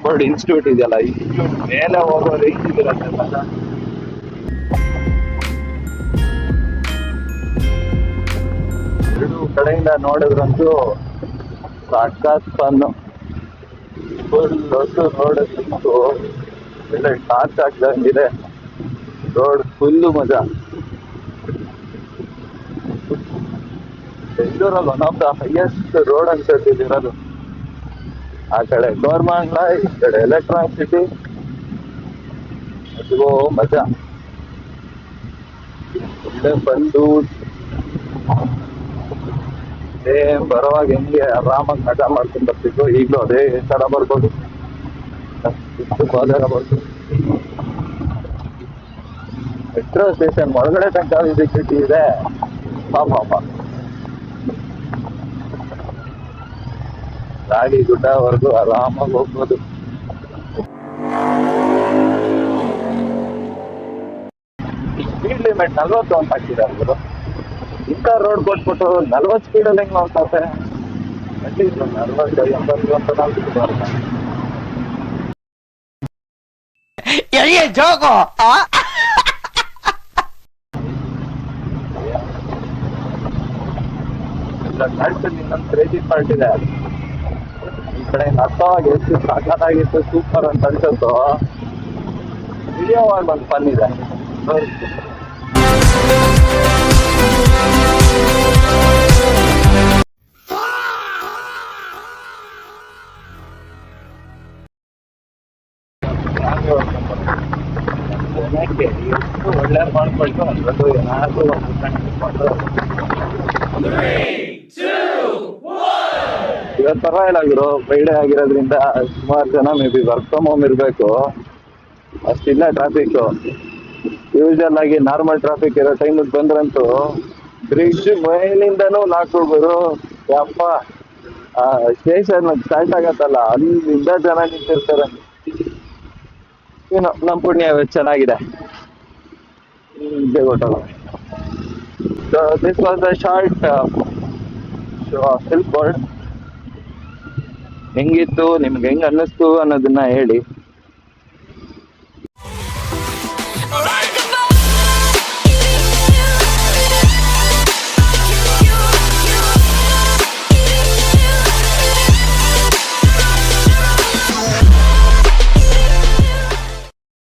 Board institute ಇದೆಯಲ್ಲ, institute ಮೇಲೆ ಹೋಗೋ ರೇಂಜ್ ಇದಿರತ್ತೆ ಮಜ. ಎರಡು ಕಡೆಯಿಂದ ನೋಡಿದ್ರಂತೂ ಸಾಕಾತ್ ಫನ್ನು. ಫುಲ್ ಹೊತ್ತು ನೋಡೋದಂತೂ ಒಳ್ಳೆ ಟಾರ್ಚ್ ಆಗ್ದಂಗಿದೆ. ರೋಡ್ ಫುಲ್ಲು ಮಜಾ. ಬೆಂಗಳೂರಲ್ಲಿ one of the highest road ಅನ್ಸುತ್ತೆ ಇರೋದು. ಆ ಕಡೆ ಗೋರ್ಮಂಗ್ಲ, ಈ ಕಡೆ ಎಲೆಕ್ಟ್ರಾನಿಕ್ ಸಿಟಿ. ಅದು ಮಜಾ. ಒಳ್ಳೆ ಬಂದು ಬರೋವಾಗ ಹೆಂಗೆ ಆರಾಮಾಗಿ ಮಜಾ ಮಾಡ್ಕೊಂಡು ಬರ್ತಿದ್ರು, ಈಗಲೂ ಅದೇ ತರ ಬರ್ಬೋದು. ಬರ್ಬೋದು. ಮೆಟ್ರೋ ಸ್ಟೇಷನ್ ಒಳಗಡೆ ತನಕ ವಿಸಿಬಿಲಿಟಿ ಇದೆ. ಪಾಪ ಗಾಡಿ ಗುಡ್ಡವರೆಗೂ ಆರಾಮಾಗಿ ಹೋಗ್ಬೋದು. ಸ್ಪೀಡ್ ಲಿಮಿಟ್ 40 ಅಂತ ಹಾಕಿದ್ದಾರೆ ಅವರು. ಇಂಥ ರೋಡ್ ಕೊಟ್ಬಿಟ್ಟು 40 ಸ್ಪೀಡಲ್ಲಿ ಹೆಂಗ್ ನೋಡ್ತಾರೆ? ಅಟ್ಲೀಸ್ಟ್ 40, 80 ಅಂತ ನಾವು ಇನ್ನೊಂದು ಕ್ರೇಜಿ ಪಾರ್ಟ್ ಇದೆ. ಈ ಕಡೆ ಹತ್ತವಾಗಿ ಎಷ್ಟು ಸಾಕಾಗಿತ್ತು, ಸೂಪರ್ ಅಂತ ಅನ್ಸುತ್ತೋ, ವಿಡಿಯೋವಾಗಿ ಒಂದು ಫನ್ ಇದೆ. ಎಷ್ಟು ಒಳ್ಳೆ ಮಾಡ್ಕೊಳ್ತು ಅನ್ನೋದು ಏನಾದ್ರು ಒಂದು ಕಂಡುಕೊಂಡು ಇವತ್ತು ಪರವಾಗಿಲ್ಲ ಗುರು. ಫ್ರೈಡೇ ಆಗಿರೋದ್ರಿಂದ ಸುಮಾರು ಜನ may be work from home ಇರಬೇಕು. ಅಷ್ಟಿಲ್ಲ ಟ್ರಾಫಿಕ್. ಯೂಶಲ್ ಆಗಿ ನಾರ್ಮಲ್ ಟ್ರಾಫಿಕ್ ಇರೋ ಟೈಮಿಗೆ ಬಂದ್ರಂತೂ ಬ್ರಿಡ್ಜ್ ಮೇಲಿಂದನೂ ನಾಕೋಗೋರು. ಯಪ್ಪ, ಸ್ಟೇಷನ್ ಸ್ಟಾರ್ಟ್ ಆಗತ್ತಲ್ಲ, ಅಲ್ಲಿಂದ ಜನ ನಿಂತಿರ್ತಾರೆ. ಏನೋ ನಮ್ಮ ಪುಣ್ಯ ಚೆನ್ನಾಗಿದೆ. So this was a short show of Silk Board. ಹೆಂಗಿತ್ತು, ನಿಮ್ಗೆ ಹೆಂಗ್ ಅನ್ನಿಸ್ತು ಅನ್ನೋದನ್ನ ಹೇಳಿ.